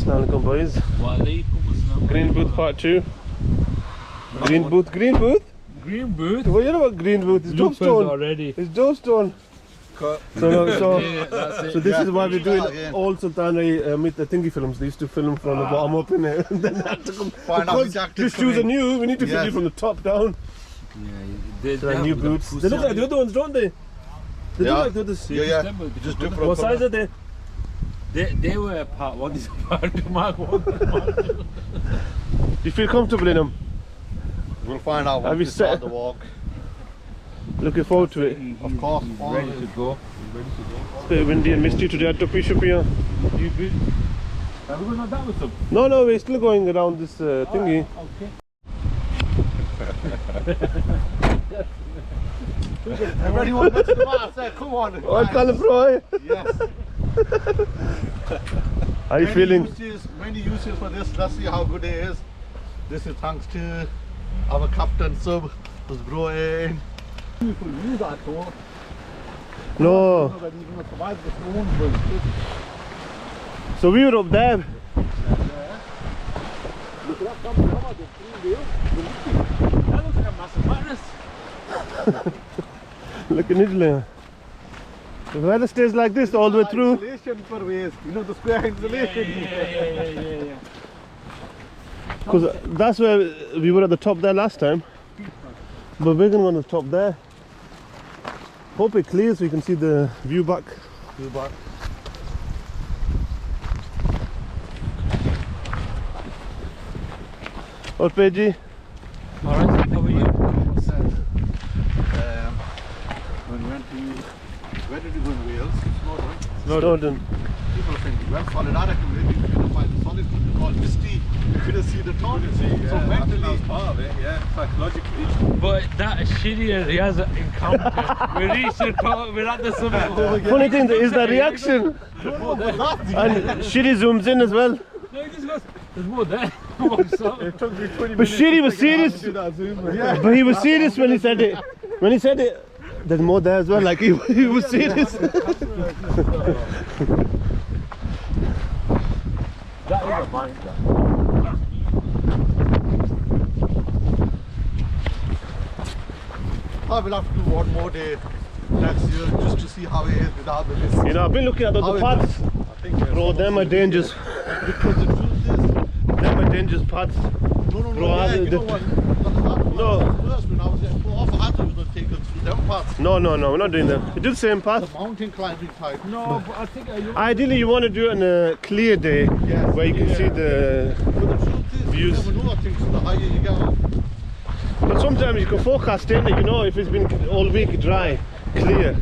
Assalamualaikum boys. Walaikum assalam. Green booth part 2. Green booth. Green booth? What you know about green booth? It's Dovestone already. It's Dovestone. So this is why we're doing all Sultanari meet the thingy films. They used to film from the bottom up in it. And then had to come. Because these shoes are new, we need to film you from the top down. Yeah, they new boots. They look like the other ones, don't they? They look like the others. Yeah. Just different. What size are they? They were part 1, this is part 2, Mark 1. Do you feel comfortable in them? We'll find out Have once you we start set- the walk. Looking forward to it. Of course, Ready to go. It's a bit windy and misty today at Topisha. You good? Are we going down with them? No, we're still going around this thingy. Okay. Everyone wants to the say, come on. Oh, Calibro. Yes. How are you feeling? Many uses for this. Let's see how good it is. This is thanks to our captain sub, who's brought people use that door. No. So we were up there. Look at that, come on, the green wheel. That looks like a massive mattress. Look at Italy. The weather stays like this all the way through. Insulation for ways. You know the square insulation. Yeah. Because that's where we were at the top there last time. But we're going to go on the top there. Hope it clears so you can see the view back. What Paige? Alright, how are you? When we went to, where did we go in Wales? Snowdon. People think we went solid. I reckon maybe we couldn't find the solid because it's called misty. You couldn't see the top. So mentally, part of it, psychologically. But that shitty Riyaz encounter, we reached the top, we're at the summit. Funny thing is the reaction. And Shiri zooms in as well. No, he just goes, there's more there. It took me 20 But Shiri was serious. But he was serious when he said it. When he said it, there's more there as well. Like he was serious. That is a mind. I will have to do one more day next year just to see how it is without the mist. You know, I've been looking at the paths. Bro, them are dangerous. Because the truth is, Them are dangerous paths. no, Bro, you know what? No. First, when I was at off, I thought we were going to take us through them paths. No, we're not doing that. We do the same path. The mountain climbing type. No, but I think Ideally, you want to do it on a clear day where you can see the But the truth is, views. you never know things the higher you go. But sometimes you can forecast in it, you know, if it's been all week dry, clear,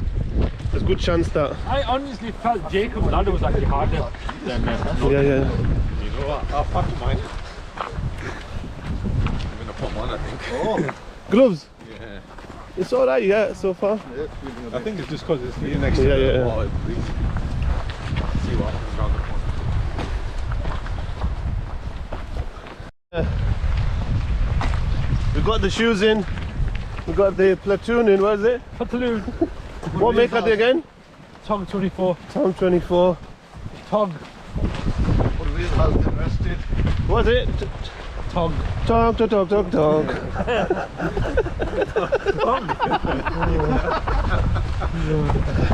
there's a good chance that. I honestly felt Jacob ladder was actually harder than Yeah. You know what? I'll pack mine. I'm gonna put mine, I think. Oh, Gloves? Yeah. It's alright, yeah, so far. yeah, it's feeling a I bit. think it's just because it's near next to Yeah, the yeah. wall. It's breezy. See what happens around the corner. We got the shoes in, we got the platoon in, what is it? Platoon. What make are they again? Tog 24. Tom 24. Tog. What wheel has been rested. What is it? Tog. Talk.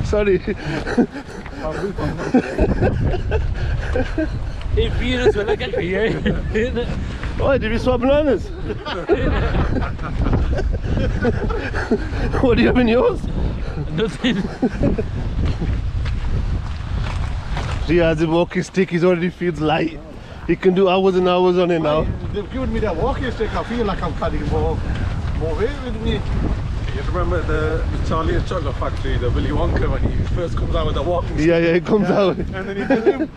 Sorry. If Venus will get here. Oh, did we swap bananas? What do you have in yours? Nothing. Riyaz's walking stick, he already feels light. He can do hours and hours on it now. They've given me that walking stick. I feel like I'm carrying more weight with me. You remember the Charlie and Chocolate Factory, the Willy Wonka, when he first comes out with the walking stick? Yeah, he comes out. And then he does him,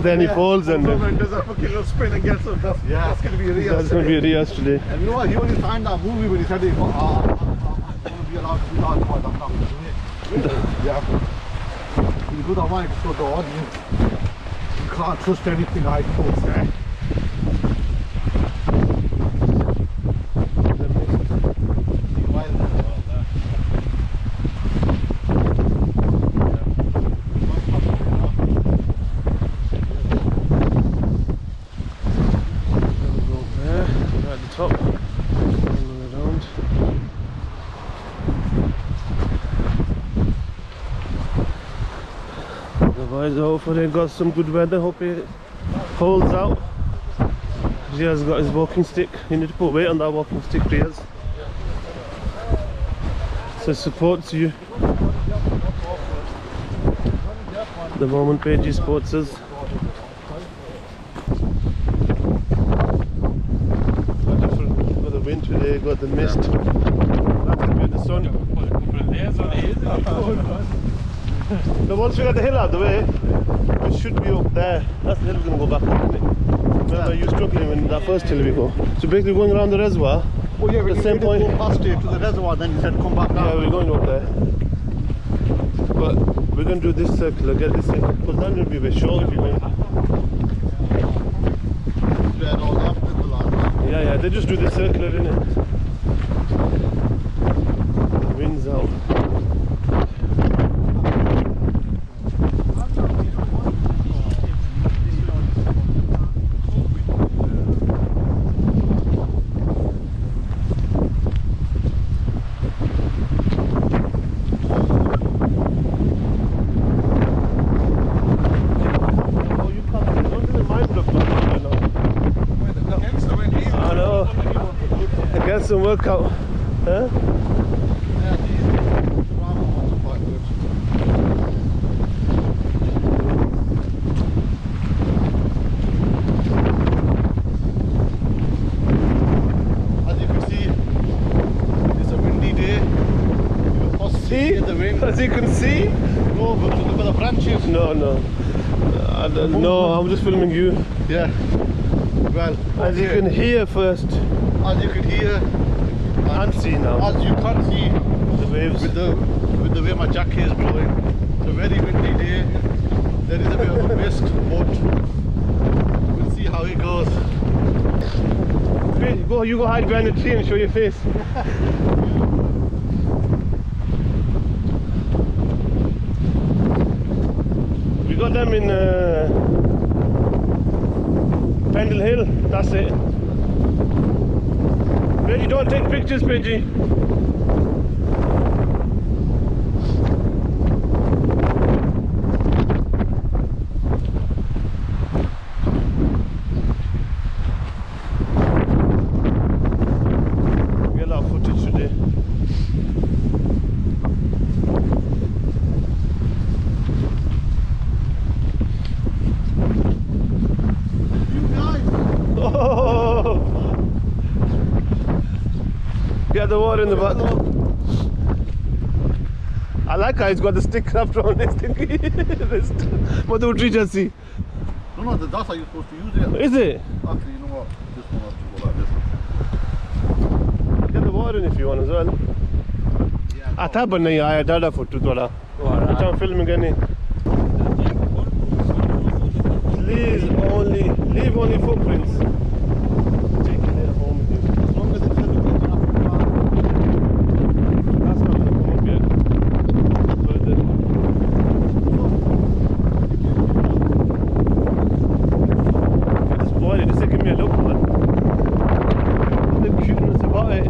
Then he falls and and does a fucking little spin and gets up. That's going to be a real. that's going to be Riyaz today. And you know what? He only signed that movie when he said, I'm going to be allowed to do that, otherwise I'm not going to do it. Yeah. He's good at mine to show the audience. You can't trust anything I post there. Guys, hopefully they got some good weather. Hope it holds out. Riaz got his walking stick. You need to put weight on that walking stick, Riaz. So it supports you. The moment Paige supports us. Got the wind today, got the mist. That's the sun. Now once we got the hill out of the way, it should be up there. That's the hill we're going to go back up, isn't it? Remember you struggling in that first hill before. So basically going around the reservoir. Oh yeah, at the same point. Go past it to the reservoir, then you said come back down. Yeah, we're going up there. But we're going to do this circle, get this in. Because then it'll be a bit short if you're going. Yeah, they just do the circular, innit? The wind's out. Some workout, huh? As you can see, it's a windy day. See? The wind. As you can see? No, but look at the branches. No. I don't know, I'm just filming you. Yeah. Well, as you can hear first. As you can hear and see now. As you can see the waves with the way my jacket is blowing. It's a very windy day. There is a bit of a mist, but we'll see how it goes. You go hide behind the tree and show your face. We got them in Pendle Hill, that's it. Reggie, don't take pictures, Reggie. We get a lot of footage today. Get the water in the butt. I like how he's got the stick wrapped around his wrist. What do we just see? No, that's how you're supposed to use it. Is it? Actually, you know what? This one has to go like this. Get the water in if you want as well. I thought but nahi aaya dada photo thoda. Which I'm filming any. Leave only footprints. Take it there home with you. As long as it's that's not going to come up yet. But just boil it, just give me a look, man. The cuteness about it.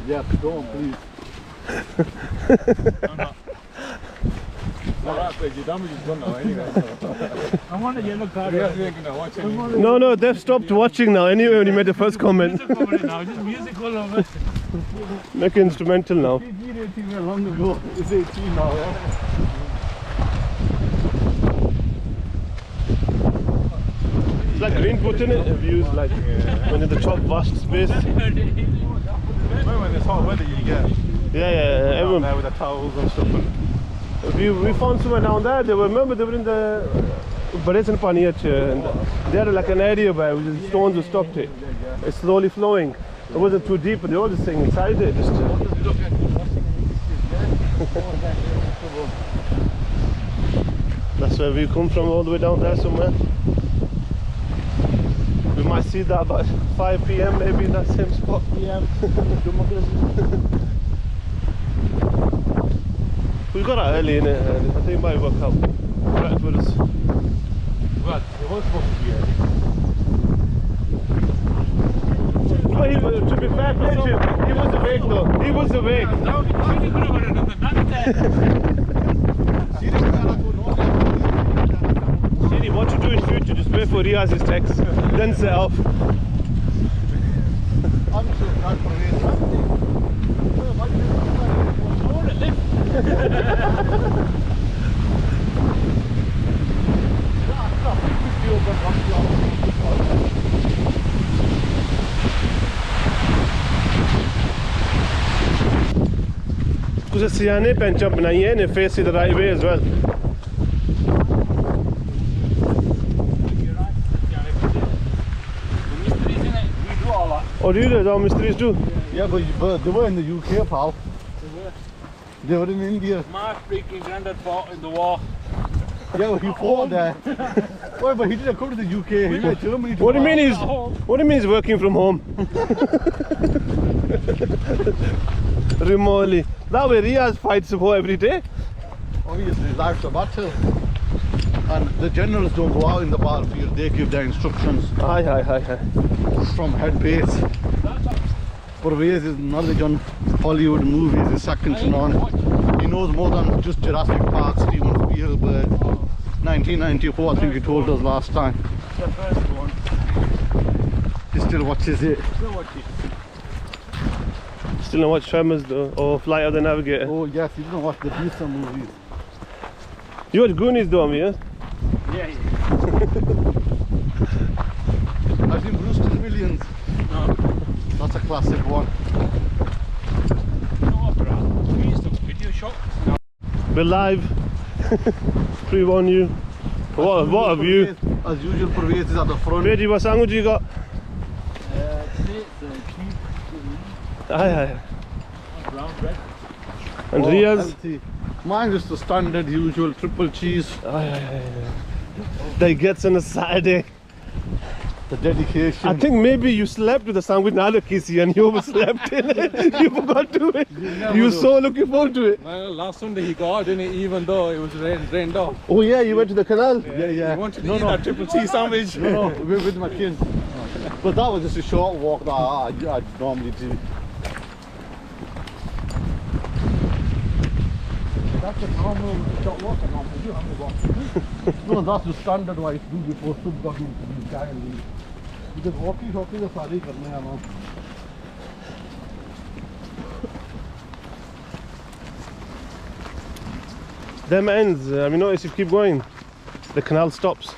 Yeah, go on, please. I want a yellow card. No, they've stopped watching now anyway when you made the first comment. Just music all over. Make it instrumental now. Long ago. It's 18 now, yeah? It's like Greenwood, isn't it? Views like when in the top vast space. When it's hot weather, you get everyone there with the towels and stuff. We found somewhere down there. They were in the Baresan Paniyach, and they had like an area where the stones were stopped it. It's slowly flowing. It wasn't too deep, but they were just staying inside it. That's where we come from, all the way down there somewhere. We might see that about 5 PM maybe in that same spot. We got out early in it, and I think it might work out. correct for us. Well, it was supposed to be early. Well, to be fair, he was awake though. He was awake. Shiri, what you do in future, just wait for Riaz's text, then set off. Because Siane pen jump and I face it the right way as well. Oh, do you do? All mysteries do? Yeah, but they were in the UK, pal. They were in India. My freaking granddad fought in the war. Yeah, well, he fought there. Well, but he didn't come to the UK. He went to Germany. What do you mean he's working from home? Remotely. That way Riaz fights support every day. Obviously, life's a battle. And the generals don't go out in the battlefield, they give their instructions. Aye. From head base. Pervez is knowledge on Hollywood movies is second to none. He knows more than just Jurassic Park, Steven Spielberg. 1994, I think he told us last time. The first one. He still watches it. Still watch it. Still don't watch Tremors though, or Flight of the Navigator. Oh yes, he didn't watch the Disney movies. You watch Goonies though, yeah? Yeah. I've seen Brewster's Millions. No. That's a classic one. No opera. We used to video shop. No. We're live. Pre-warn you. What a view. As usual, Pervez is at the front. Reggie, what song would you got? Aye. Brown bread. And Riaz? Healthy. Mine is the standard usual triple cheese. Aye. That gets on a Saturday. The dedication. I think maybe you slept with the sandwich Nalakisi and you overslept in it. You forgot to do it. You were so looking forward to it. Well, last Sunday he got out, didn't he? Even though it was rained off. Oh yeah, you went to the canal? Yeah. He wanted to eat that triple cheese sandwich. No, we're with my kids. But that was just a short walk that I normally do. That's a normal short walk I normally do. How many walks do you do? No, that's the standard what I do before Sub got into the guy and leave. Because walking the sari karne hai now. Them ends, I mean, notice if you keep going, the canal stops.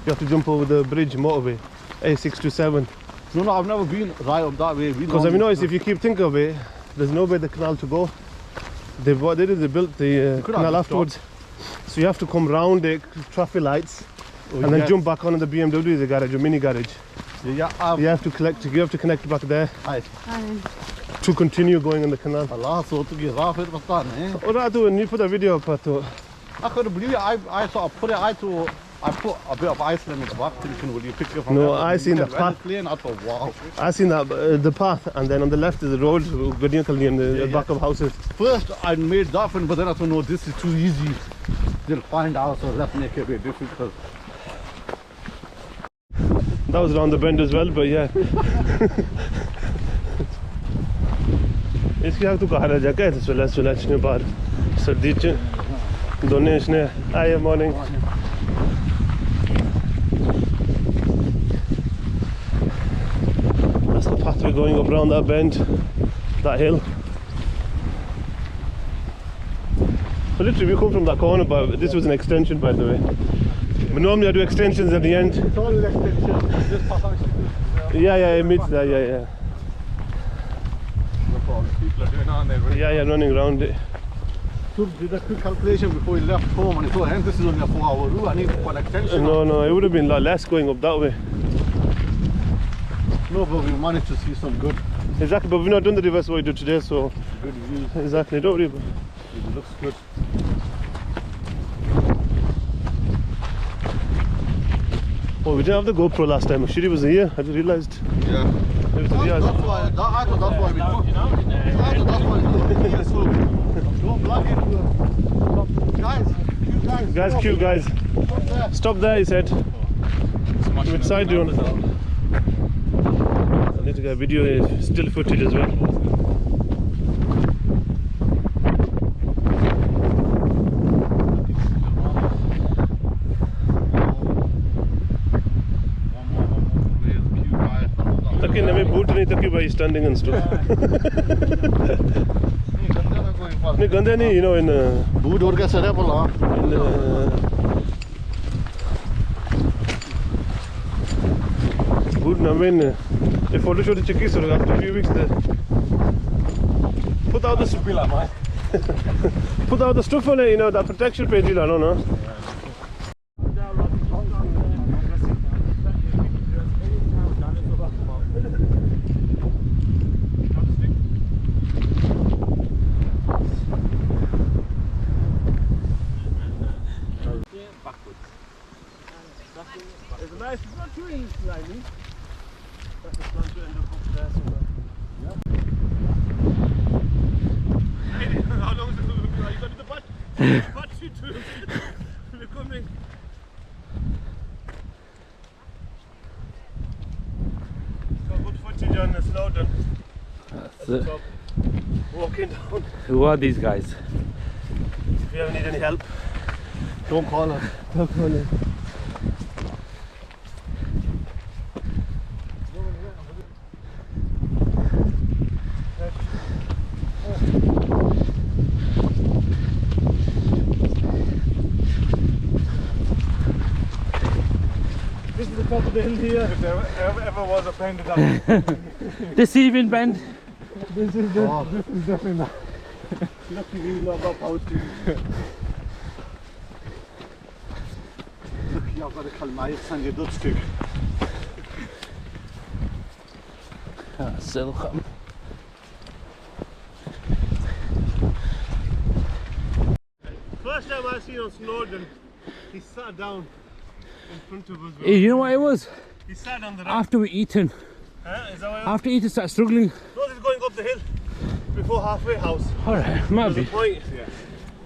You have to jump over the bridge motorway, A627. No, I've never been right up that way. Because I mean, notice if you keep thinking of it, there's no way the canal to go. What they did, they built the canal afterwards. So you have to come round the traffic lights and then jump back on in the BMW, the garage, or mini garage. Yeah, you have to connect back there. Aye. To continue going in the canal. Allah, so to get off it, what's that, eh? What I do, and you put a video up, I thought. I couldn't believe it. I sort of put it, I put a bit of Iceland in the back thinking, will you pick it from No, there? I seen the path. Plane, I thought, wow. I seen that, the path, and then on the left is the road, going in the back of houses. First, I made that one, but then I thought, no, this is too easy. They'll find out, so let's make it a bit difficult. That was around the bend as well, but yeah. इसकी आग तो कहाँ रह जाएगा तो सुलह ने बाहर सर्दी च दोनों इसने आए morning. That's the path we're going up around that bend, that hill. So literally we come from that corner, but this was an extension, by the way. But normally I do extensions at the end. It's always extension. This path actually. Yeah, it meets that, yeah. People are doing on there. Yeah, running around it. So did a quick calculation before he left home and he thought, this is only a 4-hour route, I need one extension. No, it would have been a lot less going up that way. No, but we managed to see some good. Exactly, but we've not done the reverse what we did today, so. Good views. Exactly, don't worry about it. It looks good. Oh, we didn't have the GoPro last time. Shiri was here, I just realised. Yeah. It was That's why, I thought that's why we don't. I thought that's why we don't. So, don't plug it. Guys, Guys, cute guys. Stop there, he said. Which side do you want? I need to get a video, still footage as well. Taki name boot nahi taki by standing and stuff. नहीं गंदे नहीं, you know, in boot और क्या sir है बोला boot na mean a photo shoot checki sir after a few weeks there put out the put out the stuff on it, you know, the protection page you know, no? It's nice, it's not too slimy. That's a plan to end up there somewhere. Yeah. How long is it going to be? You got the butt sheet to we're coming. Got good footage on the Snowdon. That's it. Walking down. Who are these guys? If you ever need any help, don't call us. don't call us. This is the top of the hill here. If there ever was a bend, Deceiving bend. this is definitely not. Lucky we love up out to. Look, I've got a kalmais and you don't stick. Shalking. First time I seen on Snowdon, he sat down in front of us. Hey, you know what it was? He sat on the rock. After we eaten. Is that what After eating, started struggling. No, he's going up the hill before halfway house. Alright, might There's be. a point.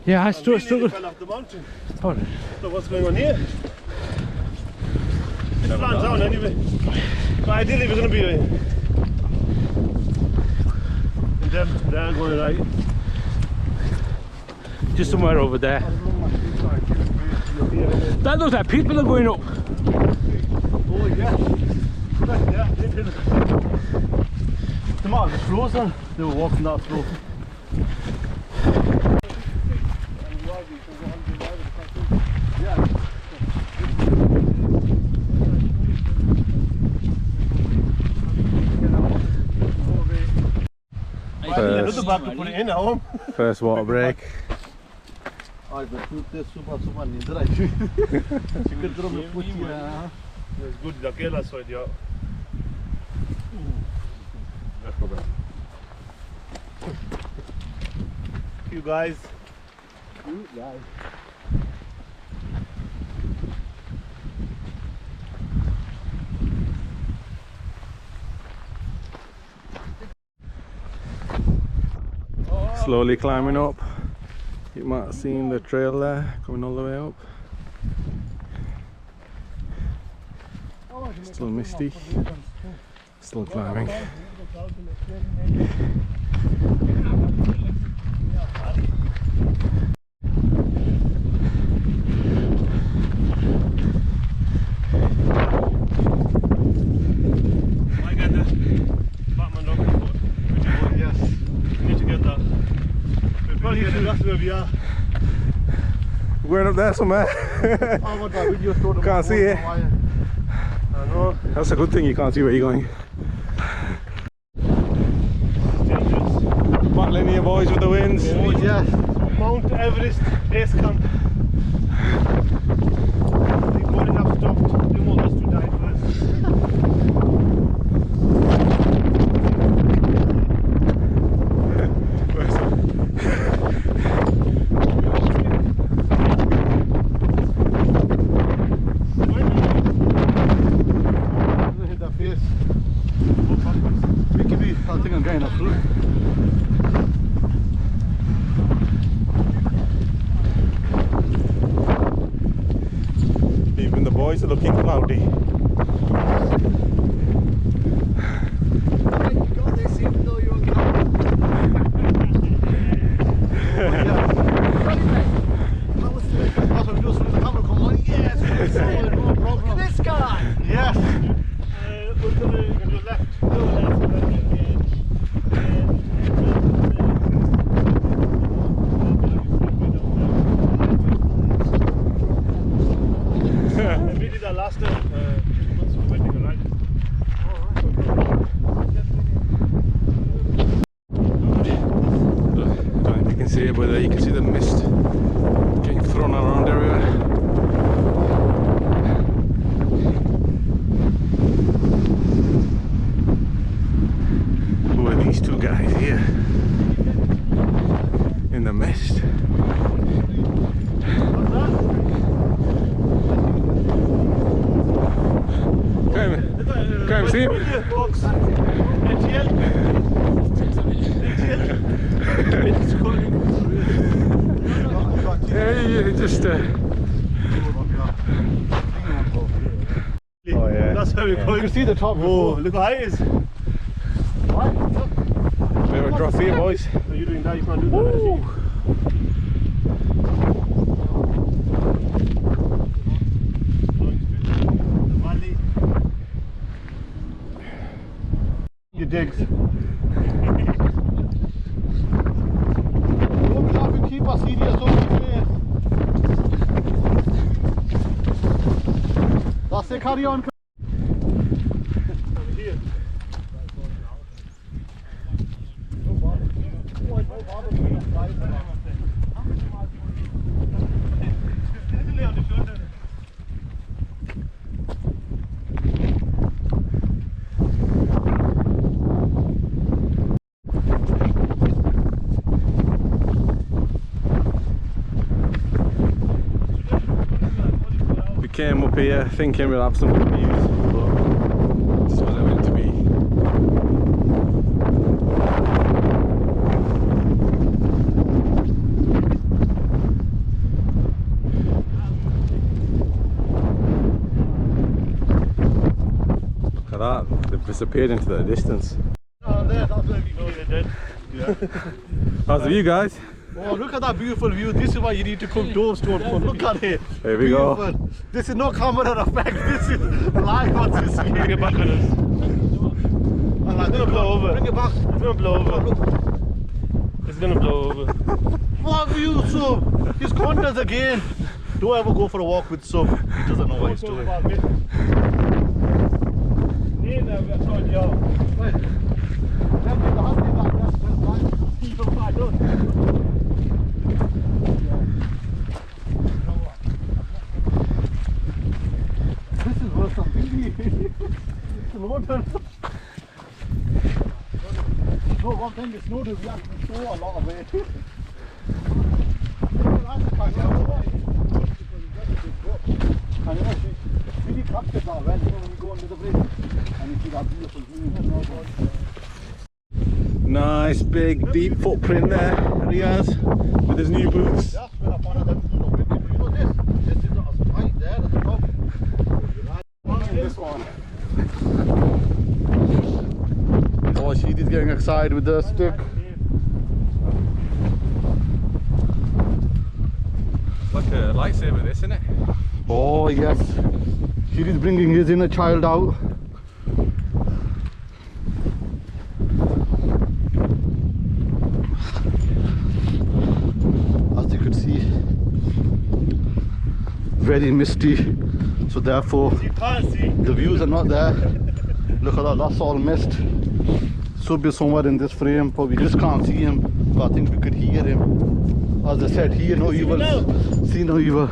Yeah, I And we nearly struggled. fell off the mountain. Alright. So what's going on here? This plan's down anyway. But ideally we're going to be and then they're going right. Just somewhere over there. That looks like people are going up. Oh yeah. Yeah, come on, the slow, sir. They were walking that slow. First water break. It's good, the Kela side, yeah. Let's go back. You guys. Slowly climbing up. You might have seen the trail there coming all the way up. Still misty. Still climbing. I got the Batman lock report. Yes. We need to get that. That's where we are. We're going up there somewhere. Can't see it. I know. That's a good thing, you can't see where you're going. Battling here, boys, with the winds. Oh yes. Mount Everest base camp. The boarding have stopped. The motors to die first. I think I'm getting up through. cloudy. This guy! Yes! We did that last time. Once we went to the right. I don't know if you can see it, but you can see the mist getting thrown around everywhere. Who are these two guys here in the mist? Come see him. Hey, just Oh yeah. That's how we go. You can see the top. Oh, look how high it is. we have a drop here, boys. Are you doing that? You can't do that. You digs. Look up and keep us serious over here. That's it, carry on. Came up here thinking we'll have some good views, but this wasn't meant to be. Look at that, they've disappeared into the distance. That's where we did. Yeah. How's the view, guys? Oh, look at that beautiful view. This is why you need to come Dovestone for. Look at it. Here we go. This is no camera effect. This is live on this. Bring it back on us. It's gonna blow over. Bring it back. It's gonna blow over. It's gonna blow over. What view, Sub? He's conned us again. Don't ever go for a walk with Sub. He doesn't know what he's doing. This is worse than thinking. No, one thing is noticed we actually saw a lot of it. And actually, really captured that well, you know, when you go under the bridge and you see that beautiful view. Nice big deep footprint there, Riaz, with his new boots. That's when I found out that, you know, this is right there at the top. This one. Oh, she's getting excited with the stick. Like a lightsaber, this, isn't it? Oh yes, she is bringing his inner child out. As you could see, very misty, so therefore You can't see. the views are not there. Look at that, that's all mist. Should be somewhere in this frame, but we just can't see him. But I think we could hear him. As I said, hear no evil, see no evil.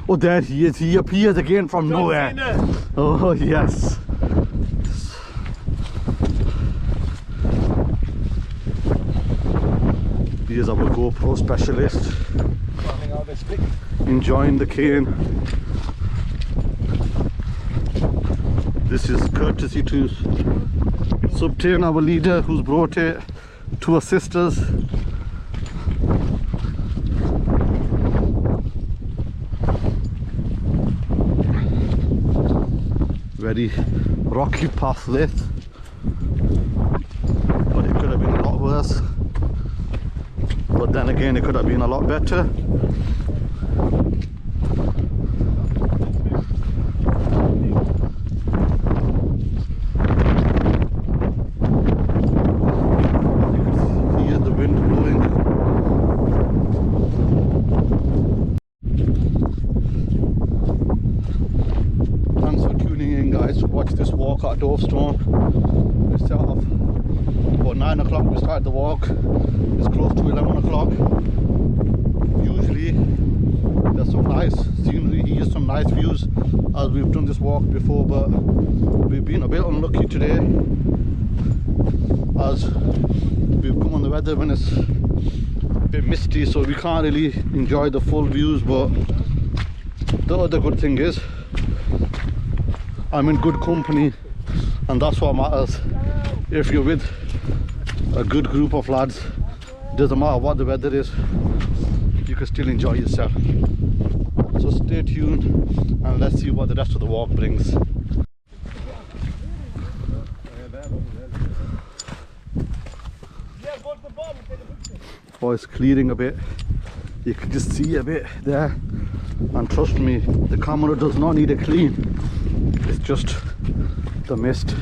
Oh, there he is. He appears again from nowhere. Oh yes. He is our GoPro specialist. Enjoying the cane. This is courtesy to Sept, our leader, who's brought it to assist us. very rocky path this, but it could have been a lot worse. But then again, it could have been a lot better. Hear the wind blowing. Thanks for tuning in, guys, to watch this walk at Dovestone. We set off about 9 o'clock. We started the walk. It's close to 11 o'clock. Usually there's some nice scenery here, some nice views, as we've done this walk before, but we've been a bit unlucky today as we've come on the weather when it's a bit misty, so we can't really enjoy the full views. But the other good thing is I'm in good company, and that's what matters. If you're with a good group of lads, doesn't matter what the weather is, you can still enjoy yourself. So stay tuned and let's see what the rest of the walk brings. Oh, it's clearing a bit. You can just see a bit there, and trust me, the camera does not need a clean. It's just the mist.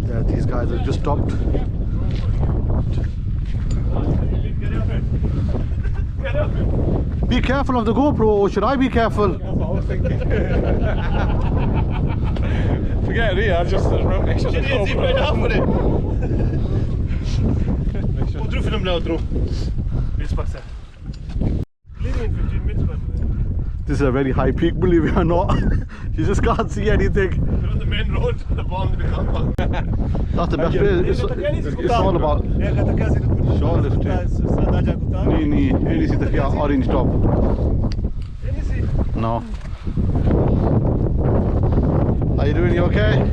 Yeah, these guys have just stopped. Be careful of the GoPro, or should I be careful? That's what I was thinking. Forget it, I'll just run next to the GoPro. Right off with it. We'll do film now, through. It's past that. 15 minutes, man. This is a very high peak, believe it or not. You just can't see anything. We're on the main road, the bomb in the compound. That's the best way. It's all about shoplifting. Any see the orange top. No. How you doing? You okay?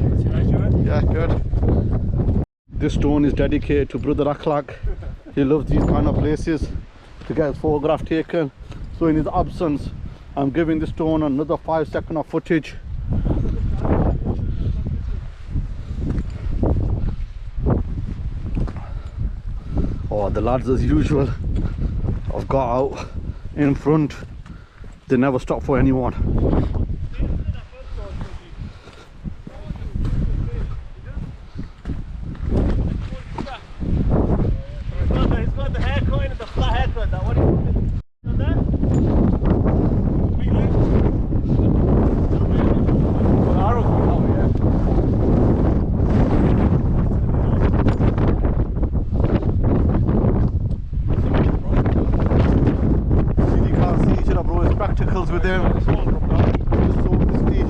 Yeah, good. This stone is dedicated to Brother Akhlaq. He loves these kind of places to get his photograph taken. So in his absence, I'm giving this stone another 5 seconds of footage. Oh, the lads as usual have got out in front. They never stop for anyone. It's got the haircut and the flat haircut. That what on that? Spectacles with them. It's so misty.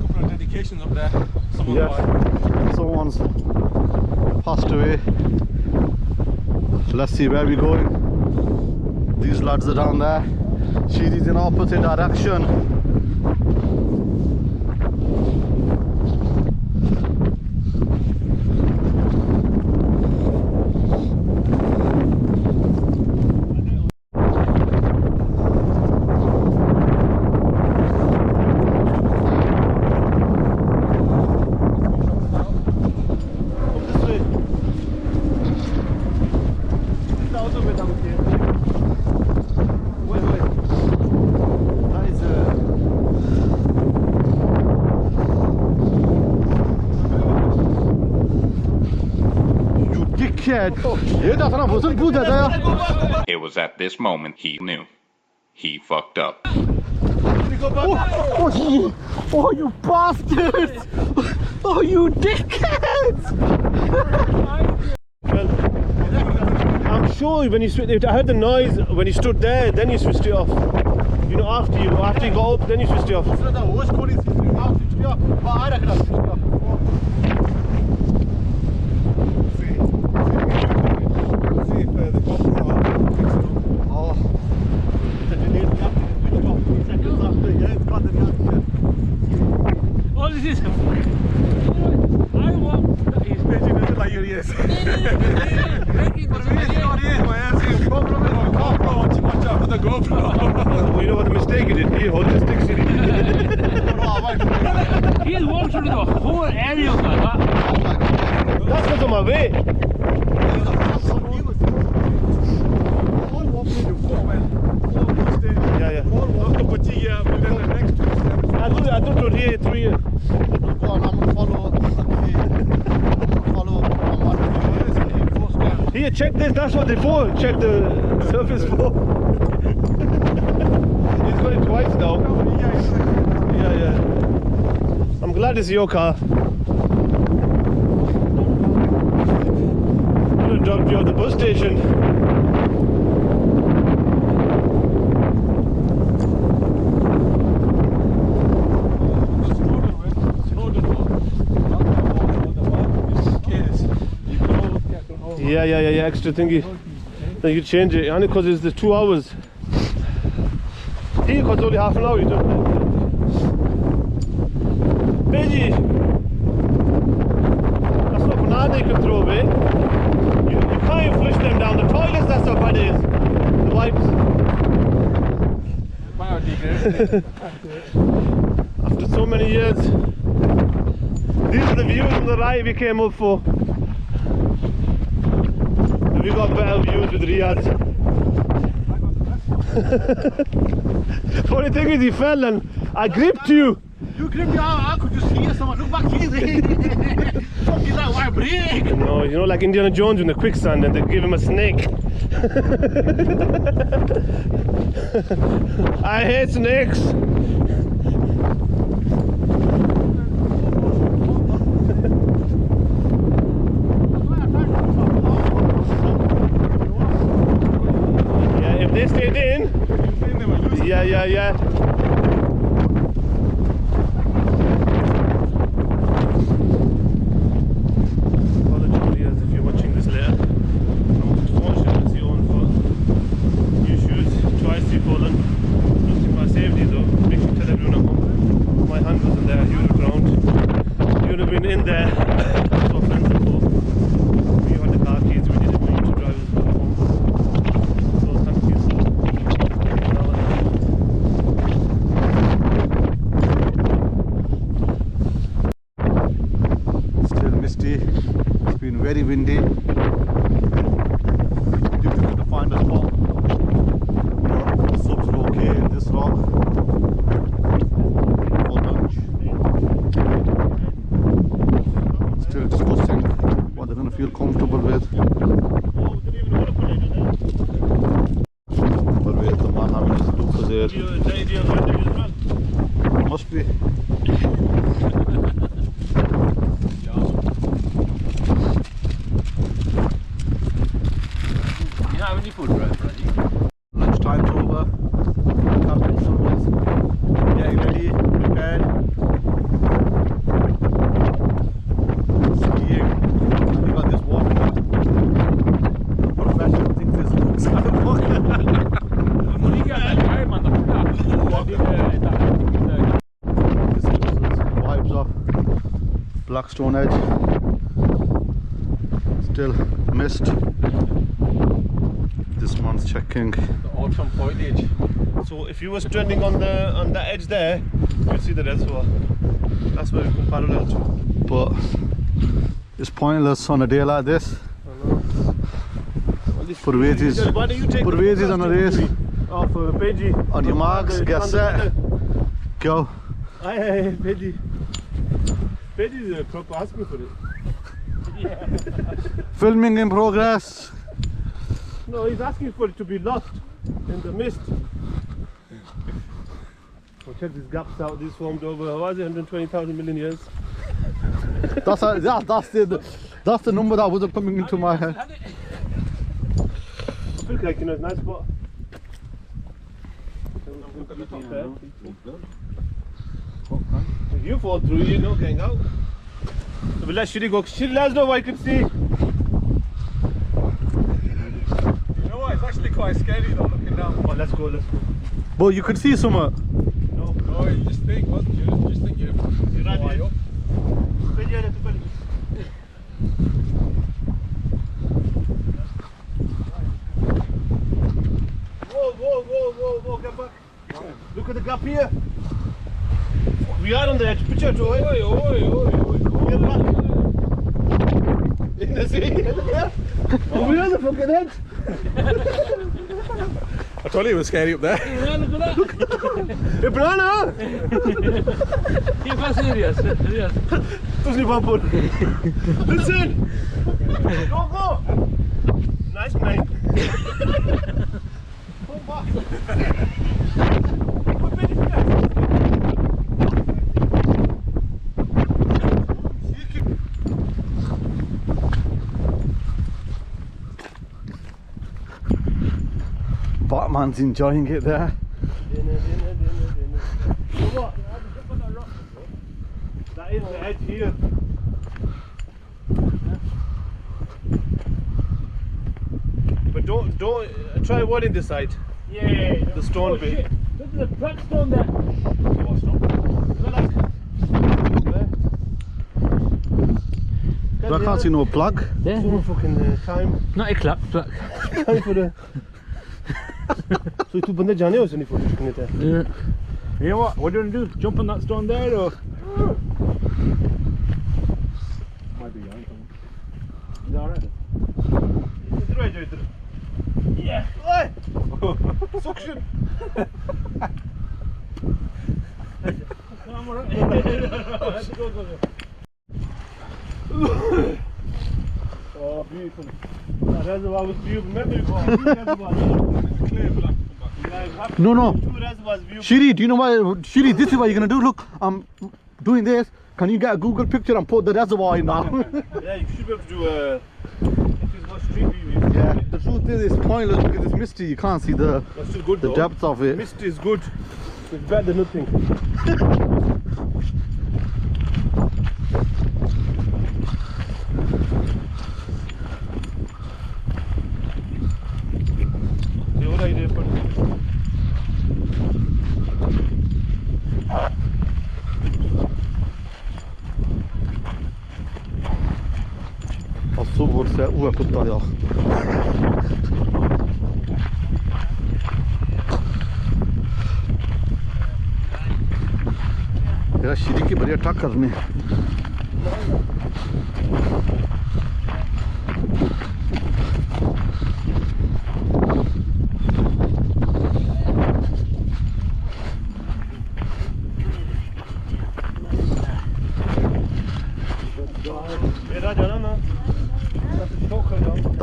Couple of dedications up there. Someone's passed away. Let's see where we're going. These lads are down there. She is in opposite direction. It was at this moment he knew. He fucked up. Oh, you bastards! Oh, you dickheads! Well, I'm sure when you I heard the noise when you stood there, then you switched it off. You know, after you got up, then you switched it off. Oh, this is. I want. He's making it like your ears. GoPro, watch out for the GoPro. You know what the mistake it is? He holds the sticks in it. literally the whole area of that. That's what's on my way. Yeah, yeah. I don't know here 3 years. Go on, I'm gonna follow. Here, check this. That's what they for. Check the surface for. He's got it twice now. Yeah, yeah. I'm glad it's your car. I'm gonna drop you at the bus station. Yeah, extra thingy. Then you change it, only because it's the 2 hours. Here, because it's only half an hour, you don't. Veggie! That's not banana you can throw away. You can't even flush them down the toilets, that's how bad it is. The wipes. After so many years, these are the views on the ride we came up for. We got better views with Riyadh. Funny thing is, he fell and I gripped you. You gripped me, I could just hear someone. Look back here. Fucking that wire break. No, you know, like Indiana Jones in the quicksand and they give him a snake. I hate snakes. They stayed in. Yeah. Apologies if you're watching this later. Unfortunately, you own for new shoes. Twice you've fallen. Nothing by safety though. Make sure you tell everyone at home. My hand wasn't there. You would have drowned. You would have been in there. So offensive for. We had the car keys. We didn't want you to drive us back home. It's been very windy. Difficult to find a spot. The slopes are okay in this rock for lunch. Still discussing what they're going to feel comfortable with. But wait, the man having his loopers there. Must be. Lunchtime's over. Captain Summers getting ready, prepared. Skiing. We got this walker. Professional thinks this looks kind of walker. This gives us vibes of Blackstone Edge. Still mist. This one's checking The autumn foliage. So if you were standing on that edge there, you'd see the reservoir. That's where we come parallel to. but it's pointless on a day like this. Purvez is on a race. Oh, for Veggie. On your marks, get set, go. Hey, Veggie. Veggie's a proper asking for it. Yeah. Filming in progress. No, he's asking for it to be lost in the mist. Oh, check these gaps out. These formed over, what is it, 120,000 million years? That's the number that wasn't coming into my head. I feel like, you know, it's a nice spot. If you fall through, you're not getting out. So we'll let Shiri go. Shiri, let us know what you can see. You know what? It's actually quite scary though, looking down. Oh, let's go. But you could see some. No, you just think, wasn't you? You just think you're high up. Whoa, get back. Look at the gap here. We are on the edge. Picture to it. Get back. In the sea. Oh, we are the fucking edge. I told you it was scary up there. Hey, banana! You are serious. Doesn't even listen! Go, go! Nice night. Come back. Batman's enjoying it there. That is the edge here. But don't try avoiding this side. Yeah. The stone bit. Shit. Look at the black stone there. I can't see no plug. There. So fucking time. Not a clap. Time for the. So two bande जाने हो Sunny photo खींचने थे. Yeah. You know what? What do you want to do? Jump on that stone there or? Might be young. Is that alright? इधर आ जाओ इधर. Yeah. ओए. Suction. Come on, alright. Go. Oh, beautiful. That reservoir was beautiful. Remember you called No. Two reservoirs beautiful. Shiri, do you know why? Shiri, this is what you're gonna do. Look, I'm doing this. Can you get a Google picture and put the reservoir in now? Yeah, you should be able to do a. If it's got street view. Yeah. The truth is, it's pointless because it's misty. You can't see the That's still good though. depth of it. Mist is good. It's better than nothing. So what I did, but Så går det oerputta, ja. यार श्री की बढ़िया truck करने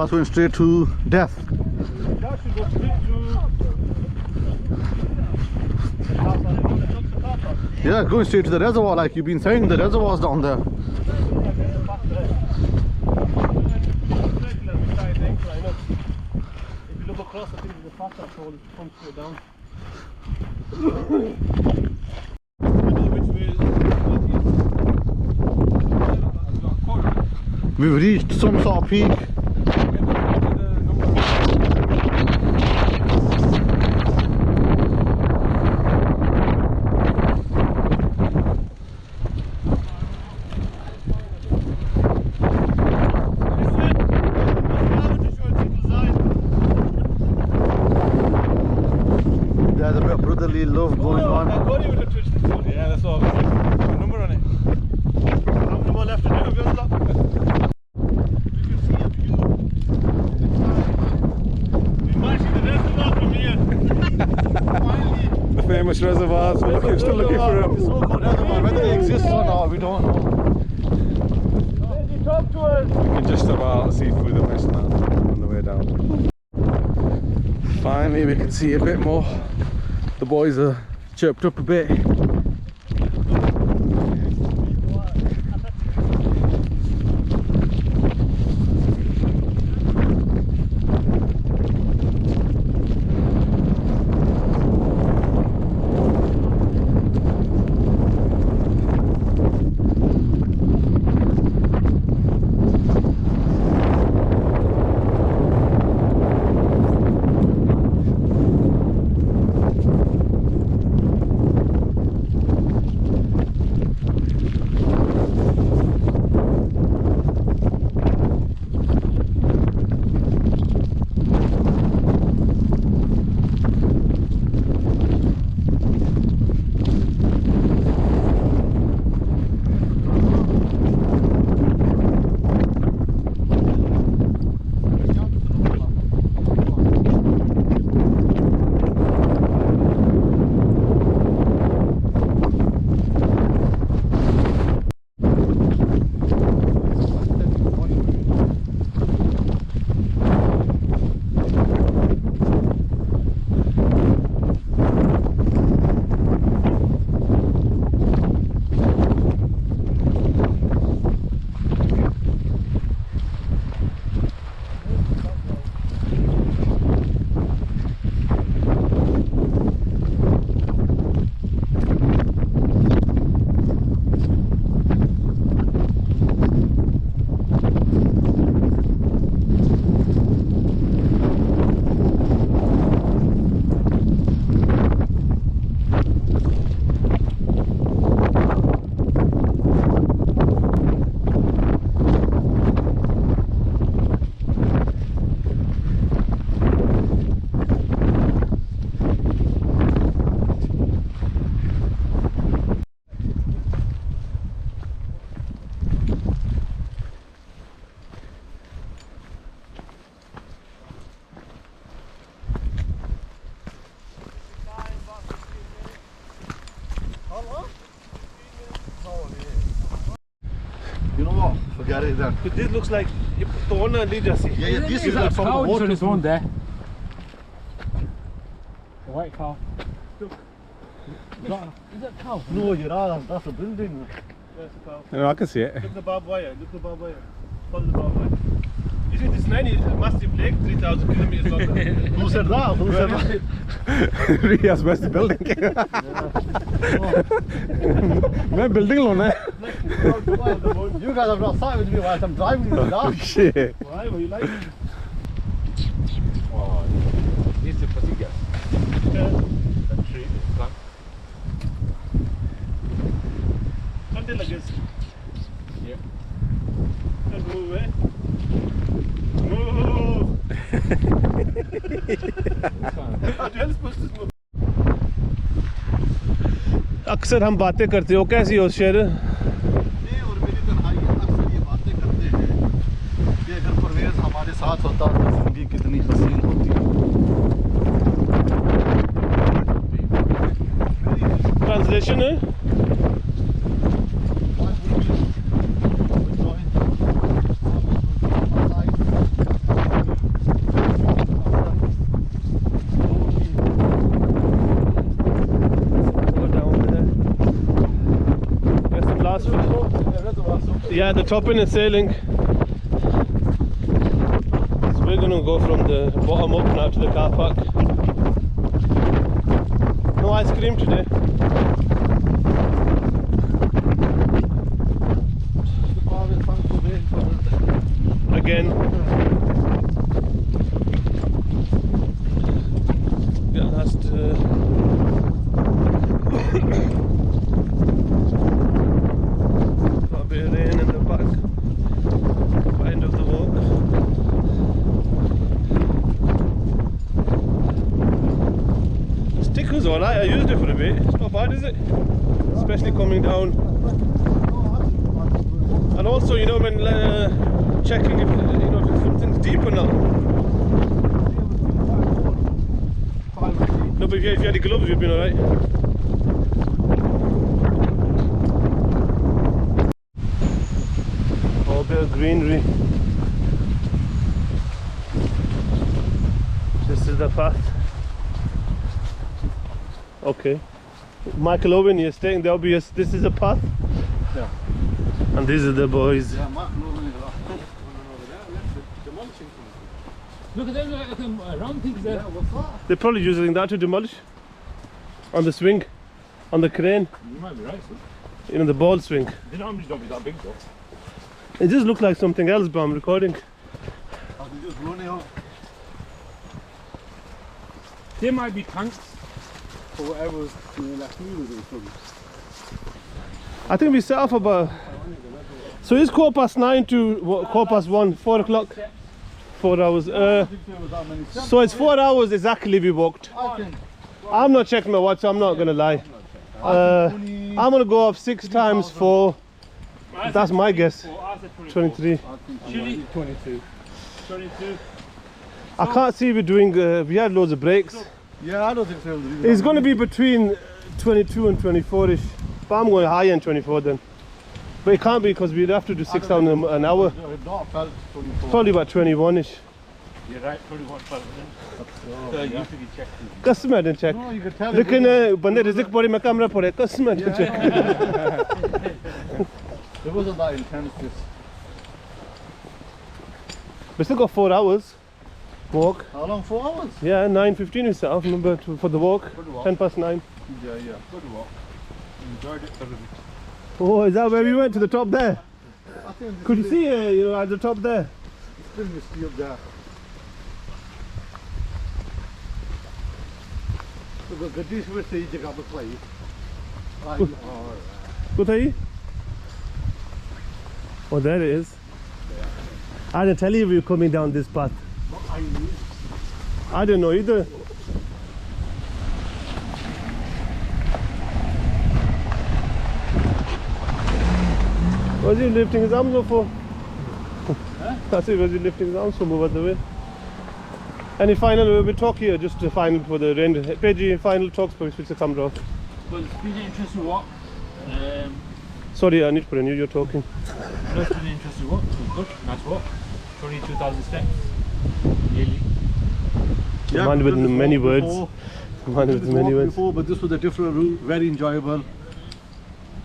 That's going straight to death. that should go straight to the car park. Yeah, going straight to the reservoir like you've been saying. The reservoir's down there. If you look across, I think there's a fast track hole that comes straight down. We've reached some sort of peak. There's a bit of brotherly love going on. Yeah, that's all. Put a number on it. How many more left to do? You can see a view. We might see the reservoir from here. Finally. The famous reservoirs. We're still looking for them. So good reservoir. Whether it exists or not, we don't know. Did you talk to us? You can just about see through the mist now on the way down. Finally, we can see a bit more. The boys are chirped up a bit. know what? Forget it then. But this looks like the one I need to see. Yeah, this is a like from the cow water. on his own there. A white cow. Look. Is that a cow? No, you're not. That's a building. There's the cow. No, I can see it. Look at the barbed wire. Look at the barbed wire. Follow the barbed wire. You see, this 90 is a massive lake, 3,000 kilometers long. Who said that? Who said that? Ria's best building. मैं building लोना है. You guys have not sat with me while I'm driving this car. Oh shit. Why? What you like? Oh, it's a pussy gas. That tree, plant. Something like this. Yeah. Don't move away. Move! How do you supposed to move? अक्सर हम बातें करते हो कैसी हो शेर नहीं और मेरी तन्हाई अक्सर ये बातें करते हैं कि अगर परवेज हमारे साथ होता तो जिंदगी कितनी हसीन होती. ट्रांसलेशन है Yeah, the top end is sailing. So we're going to go from the bottom up now to the car park. No ice cream today. Again. Yeah, last. Got a bit of rain in the back. End of the walk. The stick was alright, I used it for a bit. It's not bad, is it? Especially coming down. And also, you know, when checking if if something's deep or not. No, but if you had the gloves, you'd been alright. Oh, a bit of greenery. This is the path. Okay. Michael Owen, you're stating the obvious. This is a path. Yeah. And these are the boys. Yeah, Mark, no, Look at them, like them round things there. yeah, what's that? They're probably using that to demolish. On the swing. On the crane. You might be right, son. You know, the ball swing. They normally don't be that big though. It just looks like something else, but I'm recording. Have you just blown it out? They might be tanks. For whatever's left me with it. I think we set off about. So it's 9:15 to 1:15, 4 o'clock. 4 hours. So it's 4 hours exactly we walked. I'm not checking my watch, I'm not gonna lie. I'm gonna go off 6 times 4. That's my guess. 23. Chile, 22. 22. I can't see we're doing. We had loads of breaks. Yeah, I don't think so. It's going to be between 22 and 24ish. But I'm going high end 24 then. But it can't be because we'd have to do 6 hours an hour. Not felt 24. Probably about 21ish. You're right, 21 pounds. So you have to be checked. Customer didn't check. No, you can tell. लेकिन बंदे रिज़िक पड़े मैं camera पड़े customer didn't check. It wasn't that intense. Just We still got 4 hours walk. how long? 4 hours? Yeah, 9:15 we set off. Remember for the walk. For the walk. 9:10. Yeah, yeah. Good walk. Enjoyed it thoroughly. Oh, is that where we went to the top there? I think Could you see at the top there? it's still misty up there. Look, the dish with the jagah पर play. Kuthai? Oh, there it is. I didn't tell you we were coming down this path. I didn't know either. What's he lifting his arms up for? That's it, was he lifting his arms from over the way? Any final, we'll talk here, just the final for the rain. Peggy, final talks before we switch the camera off. Well, it's been an interesting walk. Sorry, I need to put in you. You're talking. No, it's been an interesting walk. It was good. Nice walk. 22,000 steps. Nearly. Yeah, Man with many words. Man with This many walk words. before, but this was a different route. Very enjoyable.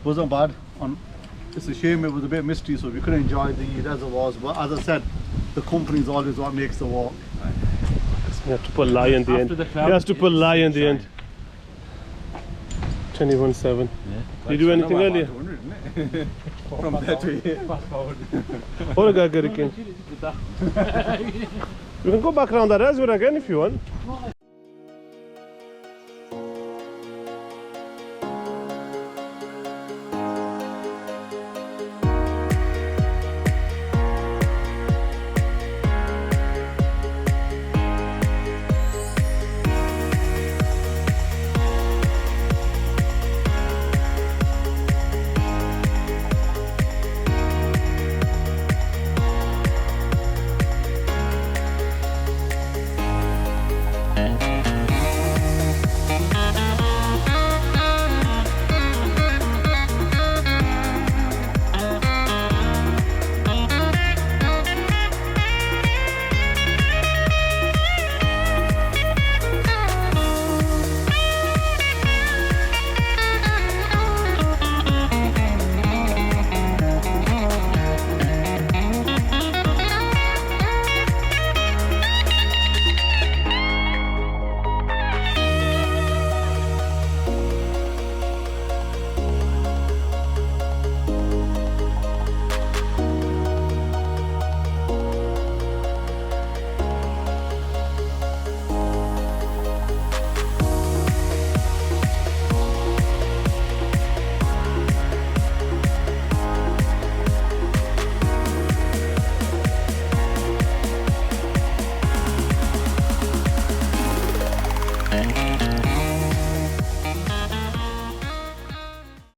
Wasn't bad. It's a shame it was a bit misty, so we couldn't enjoy the reservoirs. But as I said, the company is always what makes the walk. You have to put lie in the end. After the You cloud, have to put it's lie in the end. sunshine. 21.7. Did you do anything earlier? From there to here. Fast forward. You can go back around that reservoir again if you want. No,